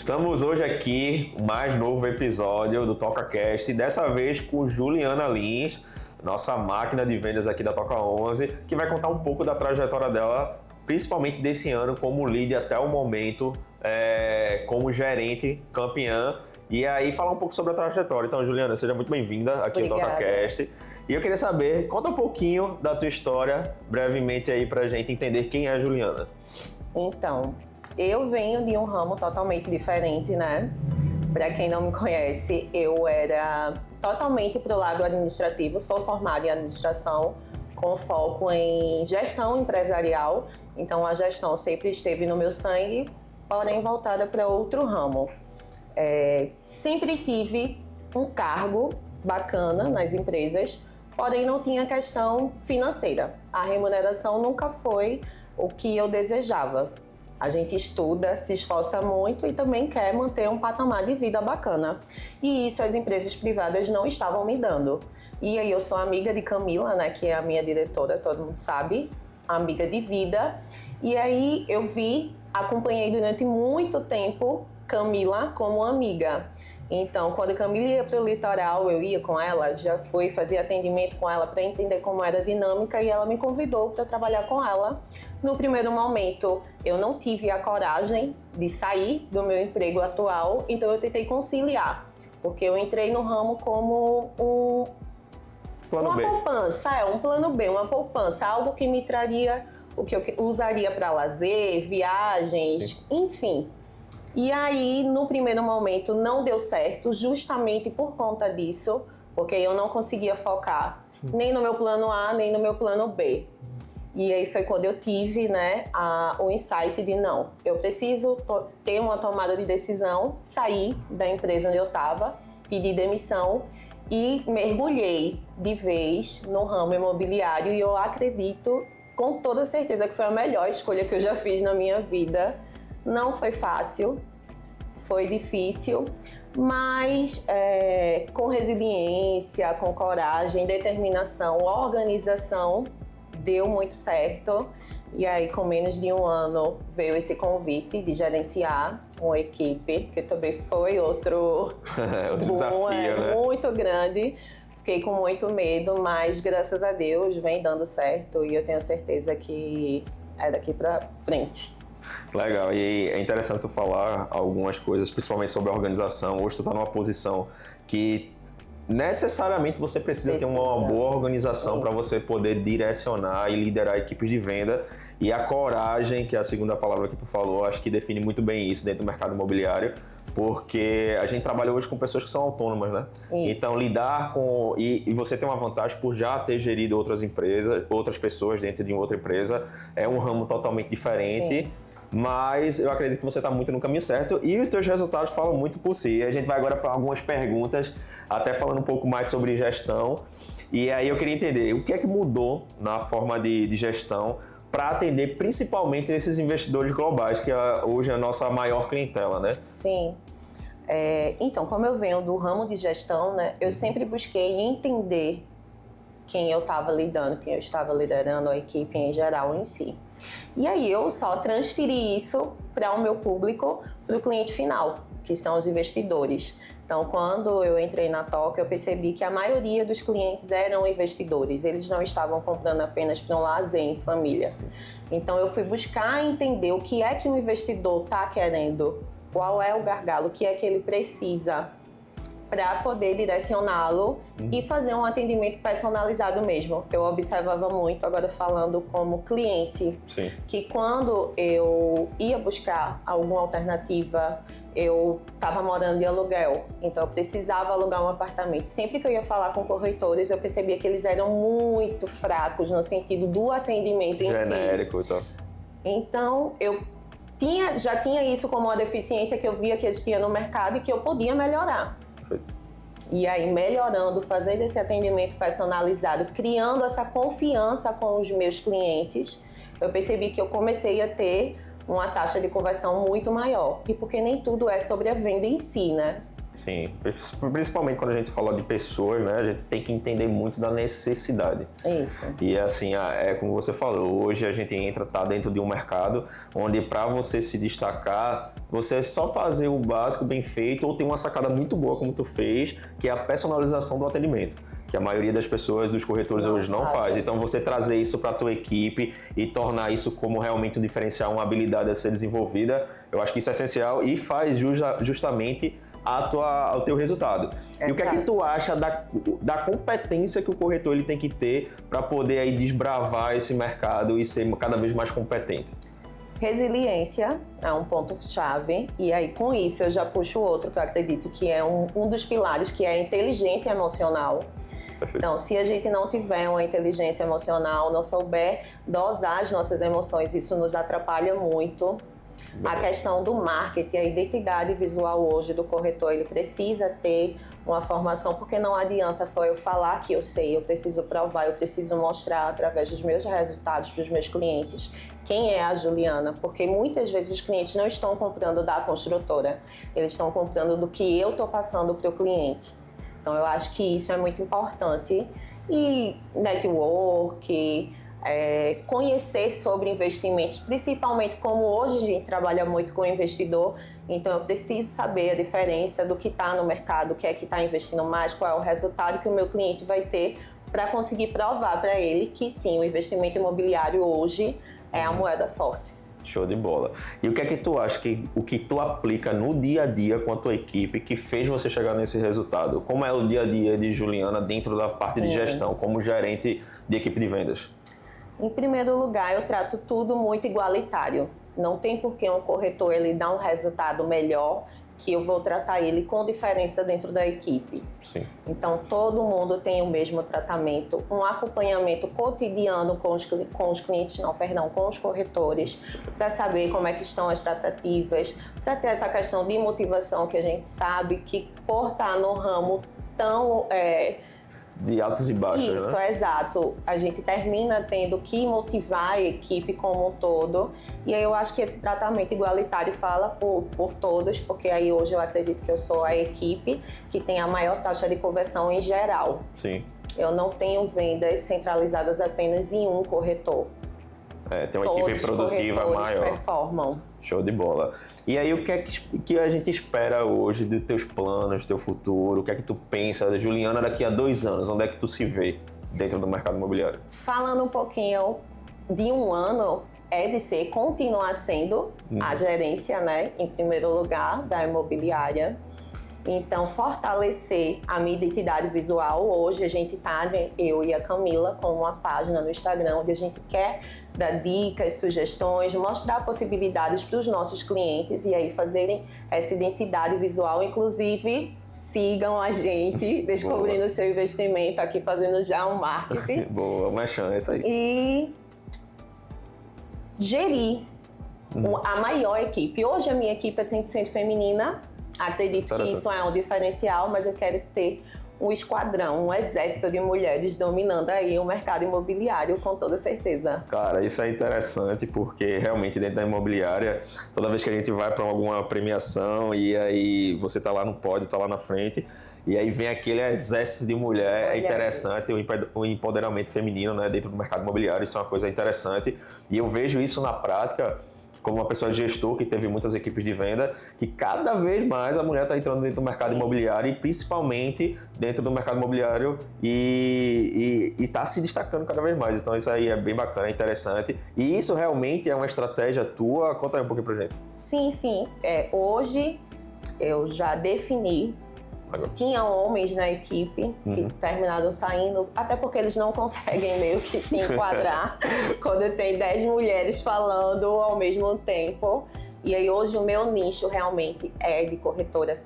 Estamos hoje aqui, o mais novo episódio do TocaCast, e dessa vez com Juliana Lins, nossa máquina de vendas aqui da Toca 11, que vai contar um pouco da trajetória dela, principalmente desse ano como lead até o momento, como gerente campeã, e aí falar um pouco sobre a trajetória. Então, Juliana, seja muito bem-vinda aqui Obrigada. ao TocaCast. E eu queria saber, conta um pouquinho da tua história, brevemente aí pra gente entender quem é a Juliana. Então, eu venho de um ramo totalmente diferente, né? Para quem não me conhece, eu era totalmente pro lado administrativo, sou formada em administração, com foco em gestão empresarial. Então, a gestão sempre esteve no meu sangue, porém voltada para outro ramo. Sempre tive um cargo bacana nas empresas, porém não tinha questão financeira. A remuneração nunca foi o que eu desejava. A gente estuda, se esforça muito e também quer manter um patamar de vida bacana. E isso as empresas privadas não estavam me dando. E aí eu sou amiga de Camila, né, que é a minha diretora, todo mundo sabe, amiga de vida. E aí eu acompanhei durante muito tempo Camila como amiga. Então, quando a Camila ia para o litoral, eu ia com ela, já fui fazer atendimento com ela para entender como era a dinâmica e ela me convidou para trabalhar com ela. No primeiro momento, eu não tive a coragem de sair do meu emprego atual, então eu tentei conciliar, porque eu entrei no ramo como uma poupança, um plano B, uma poupança, algo que me traria o que eu usaria para lazer, viagens, sim, enfim. E aí, no primeiro momento, não deu certo, justamente por conta disso, porque eu não conseguia focar nem no meu plano A, nem no meu plano B. E aí foi quando eu tive, né, o insight de não, eu preciso ter uma tomada de decisão, sair da empresa onde eu estava, pedir demissão e mergulhei de vez no ramo imobiliário e eu acredito com toda certeza que foi a melhor escolha que eu já fiz na minha vida. Não foi fácil, foi difícil, mas com resiliência, com coragem, determinação, organização, deu muito certo. E aí, com menos de um ano, veio esse convite de gerenciar uma equipe, que também foi outro desafio, né? Muito grande. Fiquei com muito medo, mas graças a Deus vem dando certo e eu tenho certeza que é daqui para frente. Legal, e é interessante tu falar algumas coisas, principalmente sobre a organização. Hoje tu tá numa posição que necessariamente você precisa ter uma boa organização para você poder direcionar e liderar equipes de venda. E a coragem, que é a segunda palavra que tu falou, acho que define muito bem isso dentro do mercado imobiliário, porque a gente trabalha hoje com pessoas que são autônomas, né? Isso. Então lidar com... E você tem uma vantagem por já ter gerido outras empresas, outras pessoas dentro de outra empresa, é um ramo totalmente diferente. Sim. Mas eu acredito que você está muito no caminho certo e os teus resultados falam muito por si. E a gente vai agora para algumas perguntas, até falando um pouco mais sobre gestão. E aí eu queria entender o que é que mudou na forma de gestão para atender principalmente esses investidores globais, que hoje é a nossa maior clientela, né? Sim. Então, como eu venho do ramo de gestão, né, eu sempre busquei entender quem eu estava lidando, quem eu estava liderando, a equipe em geral em si. E aí eu só transferi isso para o meu público, para o cliente final, que são os investidores. Então, quando eu entrei na Toca, eu percebi que a maioria dos clientes eram investidores. Eles não estavam comprando apenas para um lazer em família. Então, eu fui buscar entender o que é que o investidor está querendo, qual é o gargalo, o que é que ele precisa, para poder direcioná-lo e fazer um atendimento personalizado mesmo. Eu observava muito, agora falando como cliente, sim, que quando eu ia buscar alguma alternativa, eu estava morando de aluguel, então eu precisava alugar um apartamento. Sempre que eu ia falar com corretores, eu percebia que eles eram muito fracos no sentido do atendimento em si. Genérico, então. Então, eu já tinha isso como uma deficiência que eu via que existia no mercado e que eu podia melhorar. E aí, melhorando, fazendo esse atendimento personalizado, criando essa confiança com os meus clientes, eu percebi que eu comecei a ter uma taxa de conversão muito maior. E porque nem tudo é sobre a venda em si, né? Sim, principalmente quando a gente fala de pessoas, né? A gente tem que entender muito da necessidade. Isso. E assim, é como você falou, hoje a gente tá dentro de um mercado onde para você se destacar, você é só fazer o básico bem feito ou tem uma sacada muito boa como tu fez, que é a personalização do atendimento, que a maioria das pessoas, dos corretores hoje não faz. Então você trazer isso para a tua equipe e tornar isso como realmente um diferencial, uma habilidade a ser desenvolvida, eu acho que isso é essencial e faz justamente ao teu resultado. Exato. E o que é que tu acha da competência que o corretor ele tem que ter para poder aí desbravar esse mercado e ser cada vez mais competente? Resiliência é um ponto-chave, e aí com isso eu já puxo outro que eu acredito que é um dos pilares, que é a inteligência emocional. Perfeito. Então, se a gente não tiver uma inteligência emocional, não souber dosar as nossas emoções, isso nos atrapalha muito. A questão do marketing, a identidade visual hoje do corretor, ele precisa ter uma formação, porque não adianta só eu falar que eu sei, eu preciso provar, eu preciso mostrar através dos meus resultados para os meus clientes quem é a Juliana, porque muitas vezes os clientes não estão comprando da construtora, eles estão comprando do que eu estou passando para o cliente. Então eu acho que isso é muito importante. E network, conhecer sobre investimentos, principalmente como hoje a gente trabalha muito com investidor, então eu preciso saber a diferença do que está no mercado, o que é que está investindo mais, qual é o resultado que o meu cliente vai ter para conseguir provar para ele que sim, o investimento imobiliário hoje é a moeda forte. Show de bola. E o que é que tu acha que o que tu aplica no dia a dia com a tua equipe que fez você chegar nesse resultado? Como é o dia a dia de Juliana dentro da parte de gestão, como gerente de equipe de vendas? Em primeiro lugar, eu trato tudo muito igualitário. Não tem por que um corretor ele dar um resultado melhor que eu vou tratar ele com diferença dentro da equipe. Sim. Então, todo mundo tem o mesmo tratamento, um acompanhamento cotidiano com os corretores, para saber como é que estão as tratativas, para ter essa questão de motivação que a gente sabe que por estar no ramo tão... de altos e baixos, isso, né? Exato. A gente termina tendo que motivar a equipe como um todo. E aí eu acho que esse tratamento igualitário fala por todos, porque aí hoje eu acredito que eu sou a equipe que tem a maior taxa de conversão em geral. Sim. Eu não tenho vendas centralizadas apenas em um corretor. Tem uma equipe produtiva maior. Performam. Show de bola. E aí, o que é que a gente espera hoje dos teus planos, do teu futuro? O que é que tu pensa, Juliana, daqui a 2 anos? Onde é que tu se vê dentro do mercado imobiliário? Falando um pouquinho de um ano, continuar sendo a gerência, né, em primeiro lugar, da imobiliária. Então, fortalecer a minha identidade visual. Hoje a gente tá, eu e a Camila, com uma página no Instagram, onde a gente quer dar dicas, sugestões, mostrar possibilidades para os nossos clientes e aí fazerem essa identidade visual. Inclusive, sigam a gente, descobrindo o seu investimento aqui, fazendo já um marketing. Boa, mexendo, é isso aí. E gerir a maior equipe. Hoje a minha equipe é 100% feminina. Acredito que isso é um diferencial, mas eu quero ter um esquadrão, um exército de mulheres dominando aí o mercado imobiliário, com toda certeza. Cara, isso é interessante porque realmente dentro da imobiliária, toda vez que a gente vai para alguma premiação e aí você tá lá no pódio, tá lá na frente, e aí vem aquele exército de mulher, é interessante o empoderamento feminino, né, dentro do mercado imobiliário, isso é uma coisa interessante. E eu vejo isso na prática como uma pessoa gestor que teve muitas equipes de venda, que cada vez mais a mulher está entrando dentro do mercado imobiliário e principalmente dentro do mercado imobiliário e está se destacando cada vez mais. Então isso aí é bem bacana, é interessante. E isso realmente é uma estratégia tua? Conta aí um pouquinho pra gente. Sim. Hoje eu já defini. Tinha homens na equipe que terminaram saindo, até porque eles não conseguem meio que se enquadrar quando tem 10 mulheres falando ao mesmo tempo. E aí hoje o meu nicho realmente é de corretora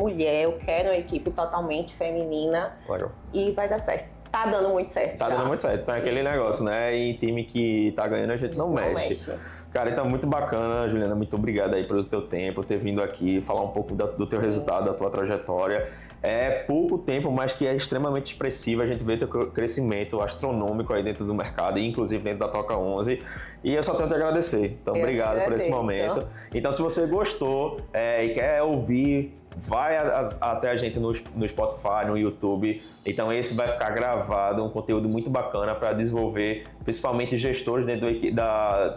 mulher, eu quero uma equipe totalmente feminina. Legal. E vai dar certo. Tá dando muito certo. Tá dando muito certo. Então é aquele negócio, né? E time que tá ganhando a gente não mexe. Cara, então muito bacana, Juliana. Muito obrigado aí pelo teu tempo, ter vindo aqui, falar um pouco do teu resultado, da tua trajetória. É pouco tempo, mas que é extremamente expressivo. A gente vê teu crescimento astronômico aí dentro do mercado, inclusive dentro da Toca 11. E eu só tenho a te agradecer. Então, obrigado por esse momento. Então, se você gostou e quer ouvir vai até a gente no Spotify, no YouTube. Então esse vai ficar gravado, um conteúdo muito bacana para desenvolver, principalmente gestores dentro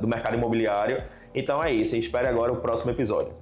do mercado imobiliário. Então é isso, espere agora o próximo episódio.